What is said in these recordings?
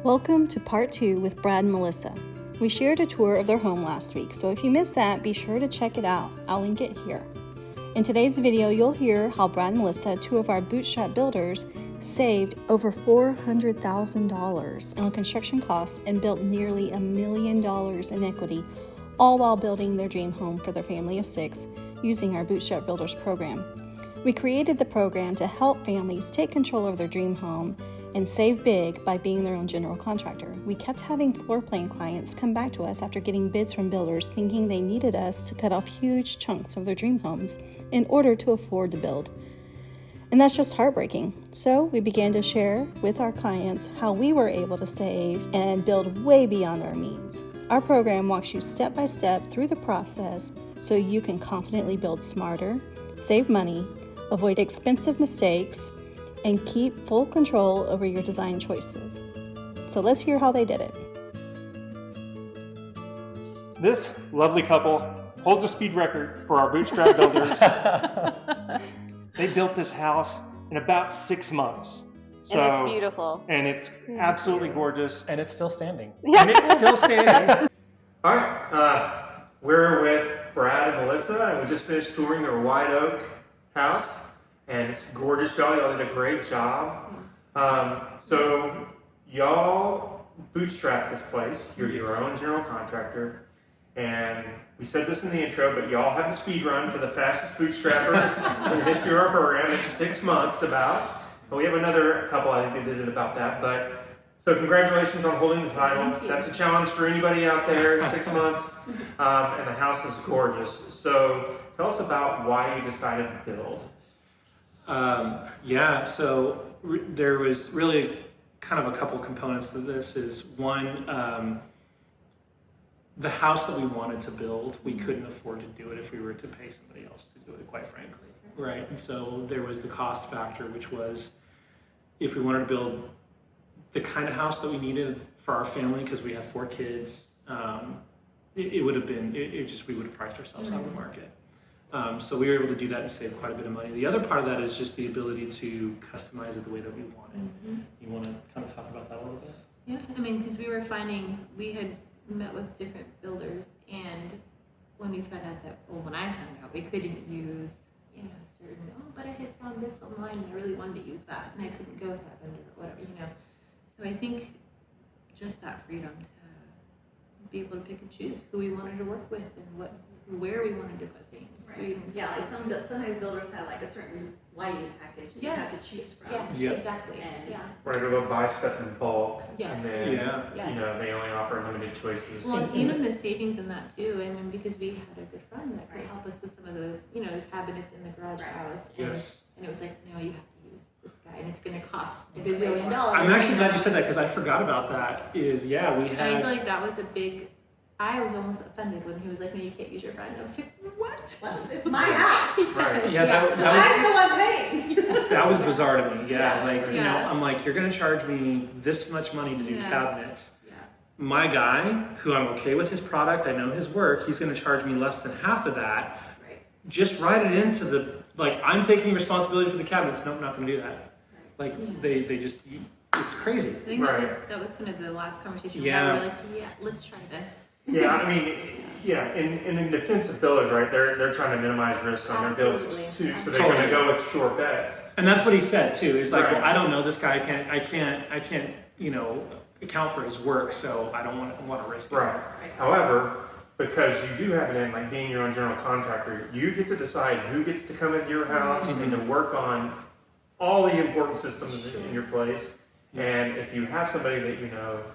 Welcome to part 2 with Brad and Melissa. We shared a tour of their home last week, so if you missed that, be sure to check it out. I'll link it here. In today's video, you'll hear how Brad and Melissa, two of our Bootstrap Builders, saved over $400,000 on construction costs and built nearly $1 million in equity, all while building their dream home for their family of 6 using our Bootstrap Builders program. We created the program to help families take control of their dream home and save big by being their own general contractor. We kept having floor plan clients come back to us after getting bids from builders thinking they needed us to cut off huge chunks of their dream homes in order to afford to build. And that's just heartbreaking. So we began to share with our clients how we were able to save and build way beyond our means. Our program walks you step by step through the process so you can confidently build smarter, save money, avoid expensive mistakes, and keep full control over your design choices. So let's hear how they did it. This lovely couple holds a speed record for our Bootstrap Builders. They built this house in about 6 months. So, and it's beautiful. And it's absolutely gorgeous. And it's still standing. Yeah. And it's still standing. All right, we're with Brad and Melissa, and we just finished touring their White Oak house. And it's gorgeous, y'all. Y'all did a great job. So y'all bootstrapped this place. You're your own general contractor. And we said this in the intro, but y'all have the speed run for the fastest bootstrappers in the history of our program in 6 months about. But we have another couple, I think they did it about that. But so congratulations on holding the title. That's a challenge for anybody out there, 6 months. And the house is gorgeous. So tell us about why you decided to build. So there was really kind of a couple components to this. Is one, the house that we wanted to build, we couldn't afford to do it if we were to pay somebody else to do it, quite frankly, right? And so there was the cost factor, which was if we wanted to build the kind of house that we needed for our family, because we have 4 kids, it would have been, we would have priced ourselves out of the market. So we were able to do that and save quite a bit of money. The other part of that is just the ability to customize it the way that we want it. You want to kind of talk about that a little bit? Yeah, I mean, because we were finding, we had met with different builders, and when we found out that, well, when I found out we couldn't use, certain, but I had found this online and I really wanted to use that, and I couldn't go with that vendor or whatever, So I think just that freedom to be able to pick and choose who we wanted to work with and where we wanted to put things. Right. Like sometimes builders have like a certain lighting package that you have to choose from. Yes, exactly. Right, or they'll buy stuff in bulk. Yes. And then, they only offer limited choices. Well, even the savings in that too. I mean, because we had a good friend that could help us with some of the, cabinets in the garage house. And it was like, no, you have to use this guy, and it's going to cost $1 billion. I'm actually glad you said that, because I forgot about that. We had. And I feel like that was a big. I was almost offended when he was like, "No, you can't use your friend." I was like, "What? Well, it's my house." Right. Yeah, that was, I'm the one paying. That was bizarre to me. I'm like, you're going to charge me this much money to do cabinets. Yeah. My guy, who I'm okay with his product, I know his work, he's going to charge me less than half of that. Right. Just write it into the, I'm taking responsibility for the cabinets. Nope, not going to do that. They just, it's crazy. I think that was kind of the last conversation we had. We were like, let's try this. Yeah, I mean, in defense of builders, right? They're trying to minimize risk on their builds too, so they're going to go with short bets. And that's what he said too. He's like, well, I don't know this guy. I can't, account for his work, so I don't want to risk it. Right. However, because you do have it in, like being your own general contractor, you get to decide who gets to come into your house and to work on all the important systems in your place. And if you have somebody that you have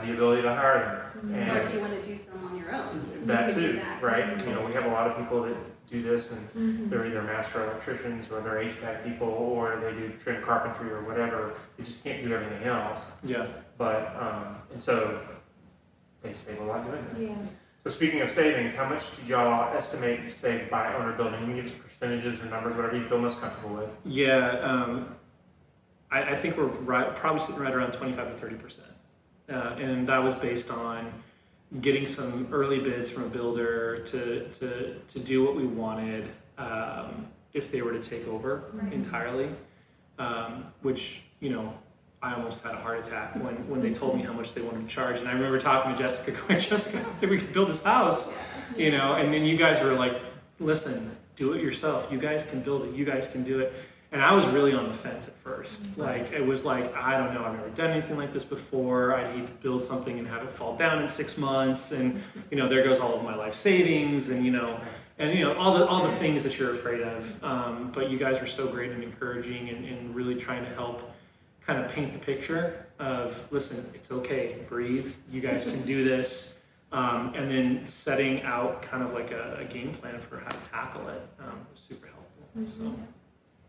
the ability to hire them. And or if you want to do some on your own. That too, right? We have a lot of people that do this, and they're either master electricians or they're HVAC people, or they do trim carpentry or whatever. They just can't do everything else. Yeah. But, and so they save a lot doing that. Yeah. So speaking of savings, how much did y'all estimate you saved by owner building? You can give us percentages or numbers, whatever you feel most comfortable with. Yeah, I think we're probably sitting right around 25 to 30%. And that was based on getting some early bids from a builder to do what we wanted if they were to take over entirely, which I almost had a heart attack when they told me how much they wanted to charge. And I remember talking to Jessica, going, Jessica, I think we could build this house, you know. And then you guys were like, listen, do it yourself. You guys can build it. You guys can do it. And I was really on the fence at first. Like, it was like, I don't know, I've never done anything like this before. I'd hate to build something and have it fall down in 6 months. And, you know, there goes all of my life savings and, you know, all the things that you're afraid of. But you guys were so great and encouraging and really trying to help kind of paint the picture of, listen, it's okay, breathe, you guys can do this. And then setting out kind of like a game plan for how to tackle it was super helpful. So.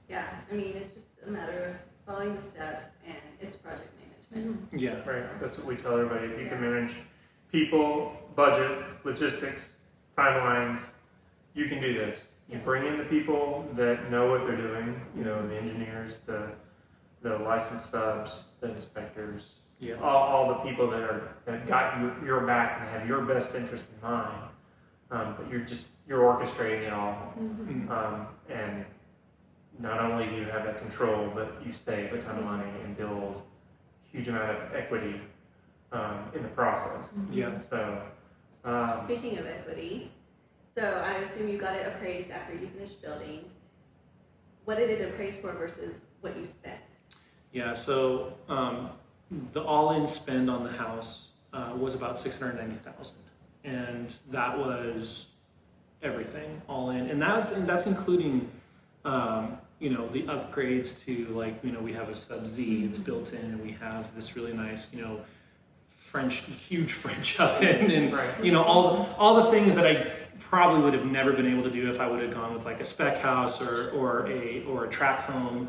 Yeah, I mean, it's just a matter of following the steps, and it's project management. Yeah. Right, that's what we tell everybody. If you can manage people, budget, logistics, timelines, you can do this. You bring in the people that know what they're doing, you know, the engineers, the licensed subs, the inspectors, all the people that got your back and have your best interest in mind. But you're orchestrating it all. And not only do you have that control, but you save a ton of money and build a huge amount of equity in the process. Yeah. So, Speaking of equity, so I assume you got it appraised after you finished building. What did it appraise for versus what you spent? Yeah, so the all-in spend on the house was about $690,000, and that was everything all in, and that's including you know, the upgrades to, like, you know, we have a sub-Z, it's built in, and we have this really nice, you know, huge French oven, and you know, all the things that I probably would have never been able to do if I would have gone with like a spec house or a tract home.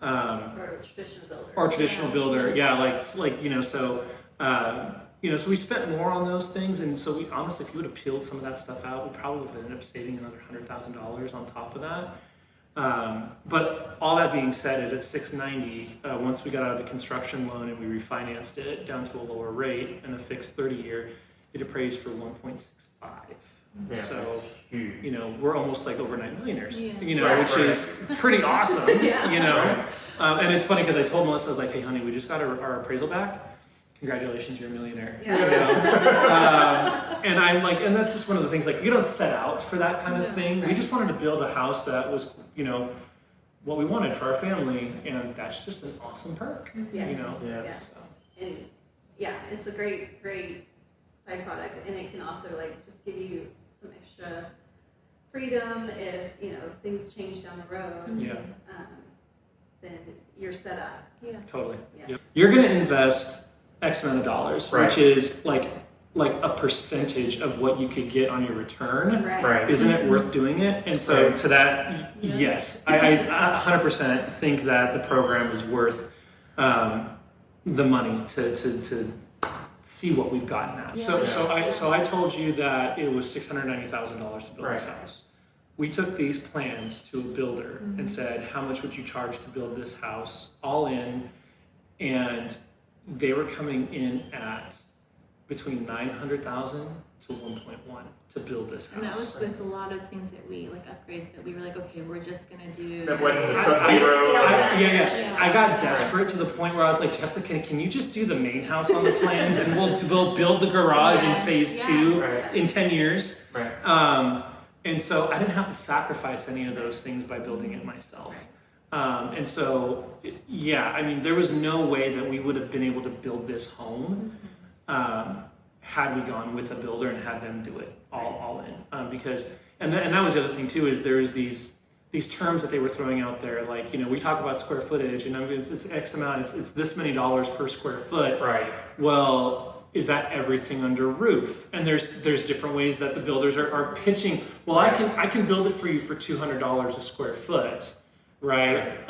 Or a traditional builder. Yeah, like you know, so you know, so we spent more on those things, and so we honestly, if you would have peeled some of that stuff out, we probably would have ended up saving another $100,000 on top of that. But all that being said, is at $690, once we got out of the construction loan and we refinanced it down to a lower rate and a fixed 30-year, it appraised for 1.65. yeah, So, that's huge. you know, we're almost like overnight millionaires, Yeah. you know, Right, which right. is pretty awesome, Yeah. you know. Right. And it's funny because I told Melissa, I was like, hey, honey, we just got our appraisal back. Congratulations, you're a millionaire. Yeah. You know? And I'm like, and that's just one of the things, like, you don't set out for that kind of thing. We just wanted to build a house that was, you know, what we wanted for our family, and that's just an awesome perk, Yes. you know. Yes. Yeah. And yeah, it's a great side product, and it can also like just give you some extra freedom if, you know, things change down the road. Yeah. Then you're set up. Yeah. Totally. Yeah. Yep. You're going to invest X amount of dollars, Right. which is like a percentage of what you could get on your return. Right. Isn't it worth doing it? And so Right. to that, yes, I 100% think that the program is worth the money to see what we've gotten at. Yeah. So I told you that it was $690,000 to build this Right. house. We took these plans to a builder and said, how much would you charge to build this house, all in? And they were coming in at between $900,000 to 1.1 to build this house. And that was with a lot of things that we, like upgrades that we were like, okay, we're just gonna do. That wasn't the I- sub-zero. Yeah. I got desperate to the point where I was like, Jessica, can you just do the main house on the plans and we'll build the garage in Yes, phase yeah. 2 Right. in 10 years? Right. And so I didn't have to sacrifice any of those things by building it myself. And so, yeah, I mean, there was no way that we would have been able to build this home had we gone with a builder and had them do it all in. Because, and that was the other thing too, is there's these terms that they were throwing out there, like, you know, we talk about square footage, and I mean, it's X amount, it's this many dollars per square foot. Right. Well, is that everything under roof? And there's different ways that the builders are pitching. Well, I can build it for you for $200 a square foot, right?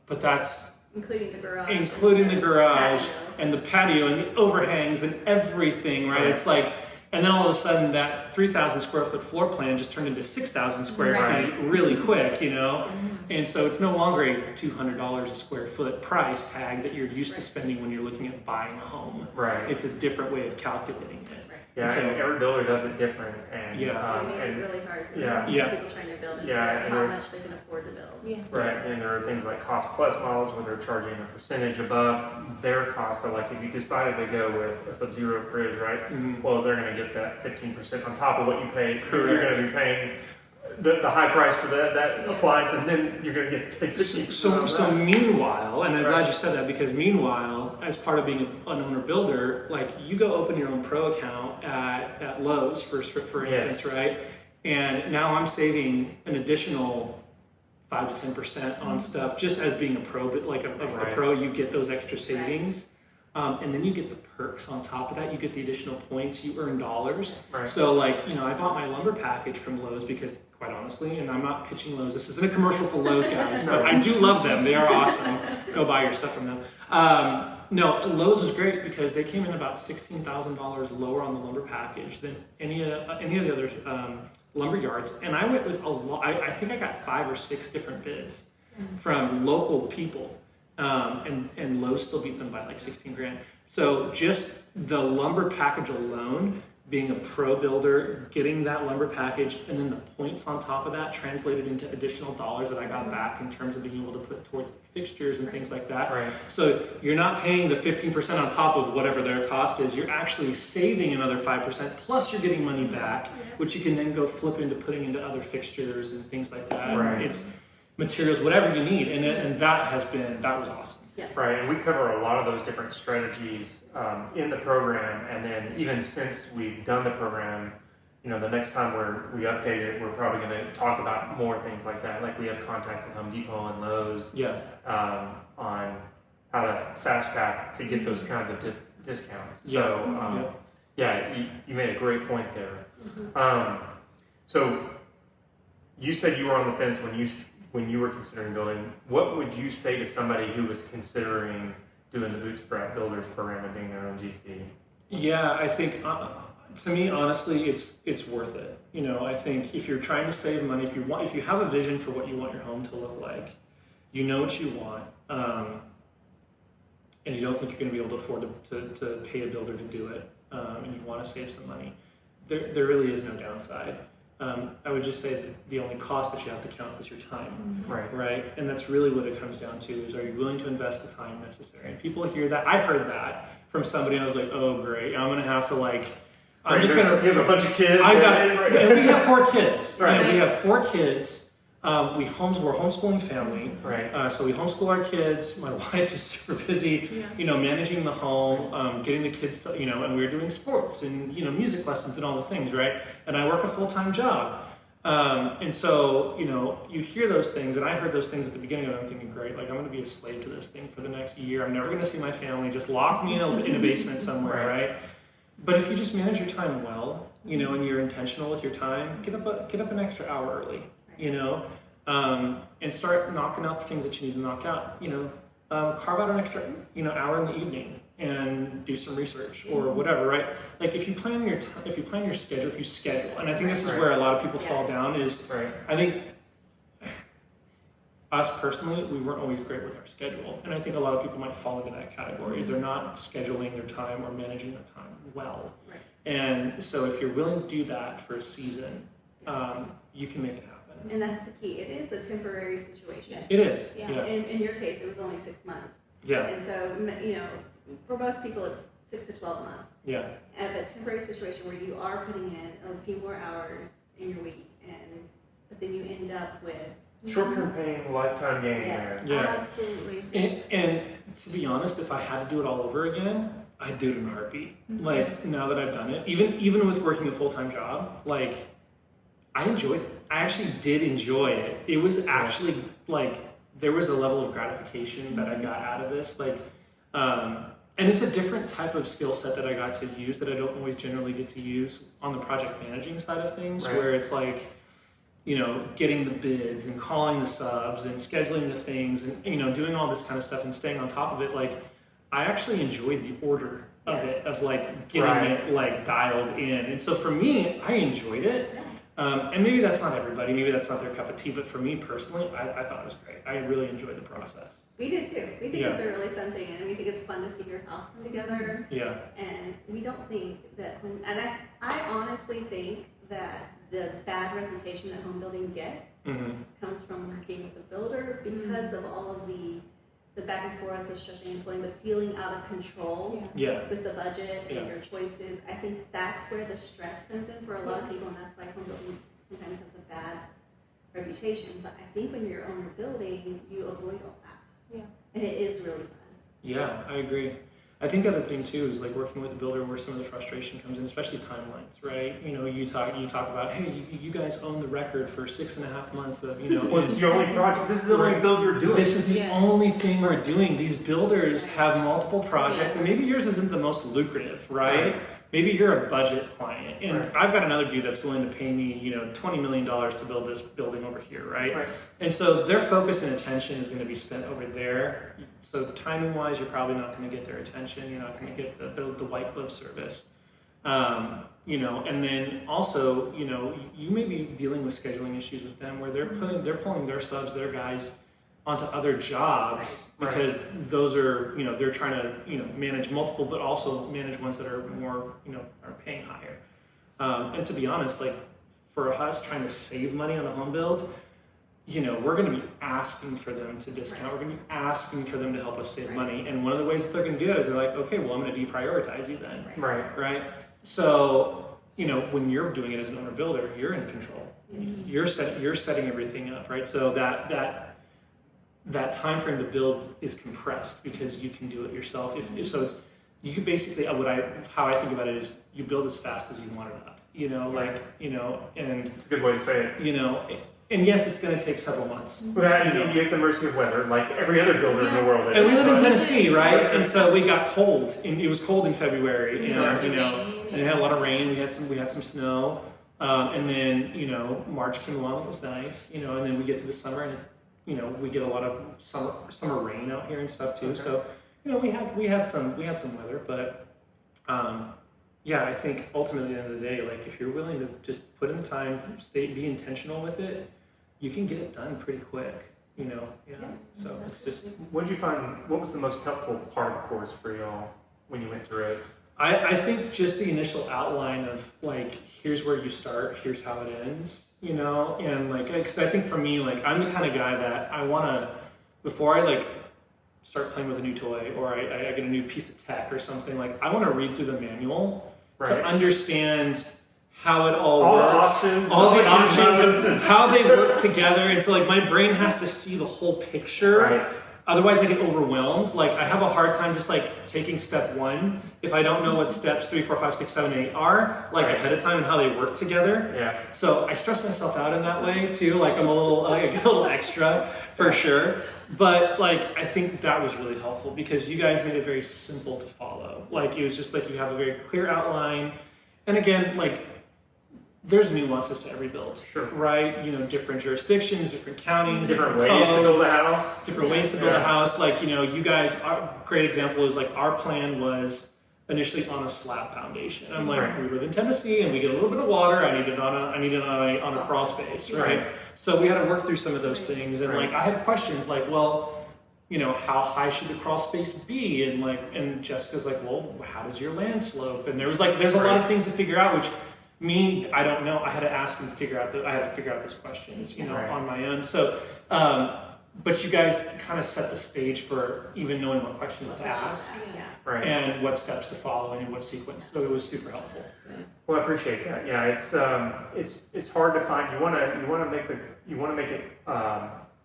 But that's Including the garage. including the garage patio. and the patio and the overhangs and everything, right? Right. It's like, and then all of a sudden that 3,000 square foot floor plan just turned into 6,000 square Right. feet really quick, you know? And so it's no longer a $200 a square foot price tag that you're used to spending when you're looking at buying a home. Right. It's a different way of calculating it. Right. Yeah, So- and every builder does it different, and Yeah. It makes and- it really hard for yeah. people trying to build and Yeah, figure out and how there- much they can afford to build. Yeah. right, and there are things like cost plus models where they're charging a percentage above their cost. So like if you decided to go with a Sub-Zero fridge, right? Mhm. Well, they're going to get that 15% on top of what you paid. You're Correct. going to be paying the high price for that Yeah. appliance, and then you're going to get paid 15%. So meanwhile, and I'm Right. glad you said that, because meanwhile, as part of being an owner builder, like you go open your own pro account at Lowe's for instance, Yes. right? And now I'm saving an additional 5 to 10% on stuff just as being a pro, but like a Right. pro, you get those extra savings. And then you get the perks on top of that. You get the additional points. You earn dollars. Right. So like, I bought my lumber package from Lowe's because, quite honestly, and I'm not pitching Lowe's. This isn't a commercial for Lowe's, guys, but I do love them. They are awesome. Go buy your stuff from them. No, Lowe's was great because they came in about $16,000 lower on the lumber package than any of the other lumber yards. And I went with a lot. I think I got 5 or 6 different bids from local people. And Lowe's still beat them by like 16 grand. So just the lumber package alone, being a pro builder, getting that lumber package, and then the points on top of that translated into additional dollars that I got back in terms of being able to put towards fixtures and things like that. Right. So you're not paying the 15% on top of whatever their cost is. You're actually saving another 5%, plus you're getting money back, which you can then go flip into putting into other fixtures and things like that. Right. It's materials, whatever you need, and that was awesome. Right, and we cover a lot of those different strategies in the program, and then even since we've done the program, the next time we update it, we're probably going to talk about more things like that. Like we have contact with Home Depot and Lowe's on how to fast path to get those kinds of discounts. So you made a great point there. So you said you were on the fence when you were considering building. What would you say to somebody who was considering doing the Bootstrap Builders program and being their own GC? Yeah, I think to me, honestly, it's worth it. I think if you're trying to save money, if you have a vision for what you want your home to look like, you know what you want, and you don't think you're going to be able to afford to pay a builder to do it, and you want to save some money, there really is no downside. I would just say that the only cost that you have to count is your time, right? And that's really what it comes down to, is are you willing to invest the time necessary? And people hear that. I heard that from somebody, and I was like, oh, great, I'm going to have to I'm just going to... You have a bunch of kids. And we have 4 kids. Right. We have 4 kids. We're a homeschooling family. Right. So we homeschool our kids. My wife is super busy, managing the home, getting the kids to, and we're doing sports and, music lessons and all the things, right? And I work a full-time job. And so, you hear those things, and I heard those things at the beginning, and I'm thinking, great, I'm going to be a slave to this thing for the next year. I'm never going to see my family. Just lock me in a basement somewhere, right? But if you just manage your time well, and you're intentional with your time, get up an extra hour early. And start knocking out the things that you need to knock out. Carve out an extra, hour in the evening and do some research or whatever, right? Like if you plan your schedule, if you schedule, and I think this is where a lot of people fall down is, I think us personally, we weren't always great with our schedule, and I think a lot of people might fall into that category. Is they're not scheduling their time or managing their time well. And so if you're willing to do that for a season, you can make it happen. And that's the key. It is a temporary situation. It is. Yeah. In your case, it was only 6 months. Yeah. And so, for most people, it's 6 to 12 months. Yeah. And a temporary situation where you are putting in a few more hours in your week, but then you end up with Short-term pain, lifetime gain. Yes. Yeah. Absolutely. And to be honest, if I had to do it all over again, I'd do it in a heartbeat. Now that I've done it, even with working a full-time job, I enjoyed it. I actually did enjoy it. It was actually there was a level of gratification that I got out of this. And it's a different type of skill set that I got to use that I don't always generally get to use on the project managing side of things, where it's getting the bids and calling the subs and scheduling the things and, doing all this kind of stuff and staying on top of it. I actually enjoyed the order of it, of getting it dialed in. And so for me, I enjoyed it. And maybe that's not everybody, maybe that's not their cup of tea, but for me personally, I thought it was great. I really enjoyed the process. We did too. We think Yeah. it's a really fun thing, and we think it's fun to see your house come together. Yeah. And we don't think that I honestly think that the bad reputation that home building gets comes from working with a builder because of all of the back and forth, the stretching and pulling, the feeling out of control with the budget and your choices. I think that's where the stress comes in for a lot of people, and that's why home building sometimes has a bad reputation. But I think when you're on your building, you avoid all that. Yeah. And it is really fun. Yeah, I agree. I think the other thing too is like working with a builder where some of the frustration comes in, especially timelines, right? You know, you talk about, hey, you guys own the record for 6.5 months of, you know. Well, this is your only project. This is the only build you're doing. This is the only thing we're doing. These builders have multiple projects, and maybe yours isn't the most lucrative, right? Maybe you're a budget client, and I've got another dude that's willing to pay me, you know, $20 million to build this building over here, right? And so their focus and attention is going to be spent over there. So timing-wise, you're probably not going to get their attention. You're not going to get the white glove service, you know. And then also, you know, you may be dealing with scheduling issues with them where they're pulling their subs, their guys onto other jobs because those are, you know, they're trying to, you know, manage multiple, but also manage ones that are more, you know, are paying higher. And to be honest, like for us trying to save money on a home build, you know, we're going to be asking for them to discount. We're going to be asking for them to help us save money. And one of the ways that they're going to do that is they're like, okay, well, I'm going to deprioritize you then. Right. So, you know, when you're doing it as an owner builder, you're in control. You're setting everything up, right? So that time frame to build is compressed because you can do it yourself. You can basically, how I think about it is you build as fast as you want it up, you know, like, you know, and it's a good way to say it. You know, and yes, it's going to take several months. Well, you're at the mercy of weather, like every other builder in the world is. And we live in Tennessee, right? And so we got cold, and it was cold in February, and you know, and it had a lot of rain. We had some snow, and then you know, March came along. It was nice, you know, and then we get to the summer, and it's, you know, we get a lot of summer rain out here and stuff too. So, you know, we had some weather, but yeah, I think ultimately at the end of the day, like if you're willing to just put in the time, be intentional with it, you can get it done pretty quick. You know, So it's just. What did you find? What was the most helpful part of the course for y'all when you went through it? I think just the initial outline of like, here's where you start, here's how it ends. You know, and like, because I think for me, like, I'm the kind of guy that I want to, before I like start playing with a new toy or I get a new piece of tech or something, like, I want to read through the manual to understand how it all works. All the options, and how they work together. And so, like, my brain has to see the whole picture. Otherwise, I get overwhelmed. Like, I have a hard time just like taking step 1 if I don't know what steps 3, 4, 5, 6, 7, 8 are, like ahead of time and how they work together. So I stress myself out in that way too. Like I'm a little extra for sure. But like I think that was really helpful because you guys made it very simple to follow. Like it was just like you have a very clear outline, and again, like there's nuances to every build, right? You know, different jurisdictions, different counties, different ways to build a house. Different ways to build a house. Like, you know, you guys, great example is like our plan was initially on a slab foundation. I'm like, we live in Tennessee and we get a little bit of water. I need it on a crawl space, right? So we had to work through some of those things, and like I had questions like, well, you know, how high should the crawl space be? And Jessica's like, well, how does your land slope? And there's a lot of things to figure out, which. I don't know. I had to ask and figure out those questions, you know, on my own. So, but you guys kind of set the stage for even knowing what questions to ask, and what steps to follow and in what sequence. So it was super helpful. Well, I appreciate that. Yeah, it's hard to find. You want to make it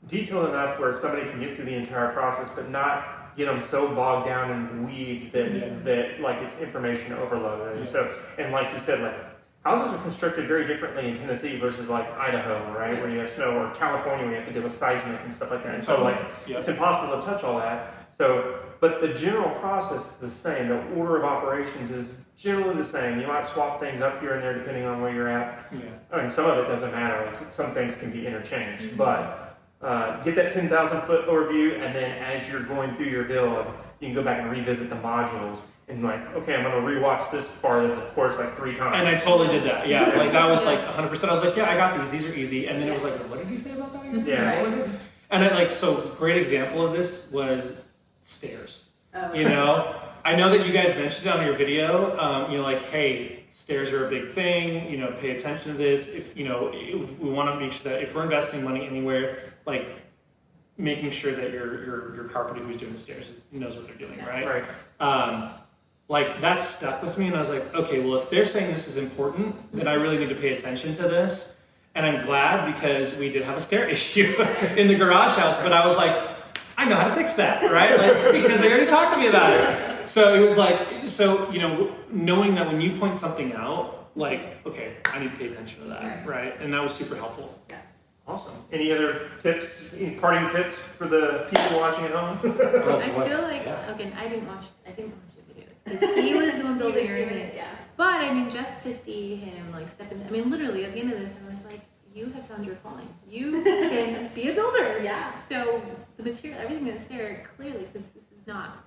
detailed enough where somebody can get through the entire process, but not get them so bogged down in the weeds that like it's information overload. And so, and like you said, like. Houses are constructed very differently in Tennessee versus like Idaho, right, where you have snow, or California where you have to deal with seismic and stuff like that. And so like it's impossible to touch all that. So, but the general process is the same. The order of operations is generally the same. You might swap things up here and there depending on where you're at. And some of it doesn't matter. Like some things can be interchanged. But get that 10,000 foot overview, and then as you're going through your build, you can go back and revisit the modules and like, okay, I'm going to rewatch this part of the course like 3 times. And I totally did that. Yeah, like that was like 100%. I was like, yeah, I got these. These are easy. And then it was like, what did he say about that? Yeah. And I like, so great example of this was stairs. Oh. You know, I know that you guys mentioned it on your video. You know, like, hey, stairs are a big thing. You know, pay attention to this. If you know, we want to make sure that if we're investing money anywhere, like making sure that your carpenter who's doing the stairs knows what they're doing, right? Right. Like that stuck with me, and I was like, okay, well, if they're saying this is important, then I really need to pay attention to this. And I'm glad because we did have a stair issue in the garage house, but I was like, I know how to fix that, right? Like, because they already talked to me about it. So it was like, so, you know, knowing that when you point something out, like, okay, I need to pay attention to that, right? And that was super helpful. Yeah. Awesome. Any other tips, any parting tips for the people watching at home? I feel like, again, I didn't watch the videos because he was the one building it. Yeah. But I mean, just to see him like step in, I mean, literally at the end of this, I was like, you have found your calling. You can be a builder. Yeah. So the material, everything that's there, clearly, this is not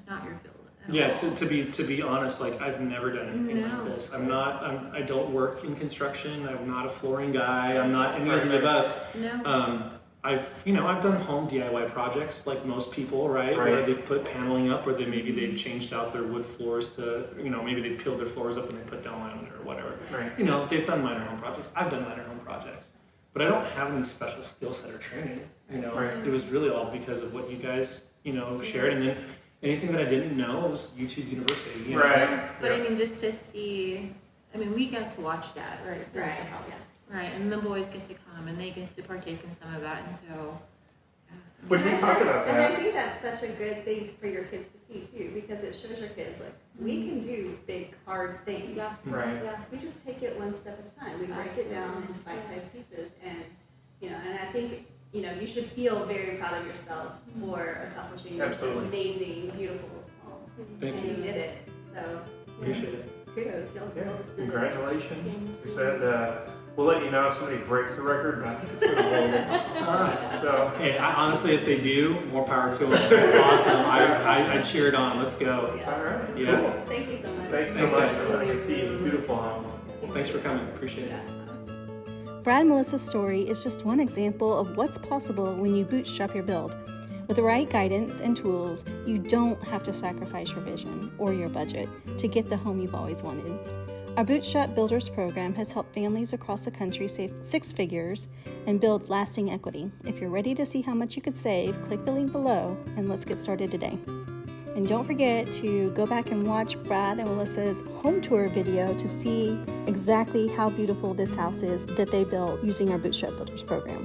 your field. Yeah, to be honest, like I've never done anything like this. I don't work in construction. I'm not a flooring guy. I'm not any of the above. No. I've done home DIY projects like most people, right? Where they put paneling up, or they've changed out their wood floors to, you know, maybe they peeled their floors up and they put down laminate or whatever. Right. You know, they've done minor home projects. I've done minor home projects, but I don't have any special skill set or training. You know, it was really all because of what you guys, you know, shared, and then anything that I didn't know was YouTube University. You know? Right. But I mean, just to see, I mean, we got to watch that, right? Right. The house. Right, and the boys get to come and they get to partake in some of that, and so. Which we talked about And I that. think that's such a good thing for your kids to see too, because it shows your kids like we can do big, hard things. Yeah. Right. Yeah. We just take it one step at a time. We break it down into bite-sized pieces, and you know, and I think you know you should feel very proud of yourselves for accomplishing this amazing, beautiful home, Thank and you. you did it. So Appreciate it. kudos, y'all. Yeah. Congratulations. We said we'll let you know if somebody breaks the record, but I think it's going to hold it. So. Hey, honestly, if they do, more power to them. It's awesome. I cheered on. Let's go. Yeah. All right. Yeah. Cool. Thank you so much. Thanks so much for letting us see the beautiful home. Well, thanks for coming. Appreciate it. Brad and Melissa's story is just one example of what's possible when you bootstrap your build. With the right guidance and tools, you don't have to sacrifice your vision or your budget to get the home you've always wanted. Our Bootstrap Builders program has helped families across the country save 6 figures and build lasting equity. If you're ready to see how much you could save, click the link below and let's get started today. And don't forget to go back and watch Brad and Melissa's home tour video to see exactly how beautiful this house is that they built using our Bootstrap Builders program.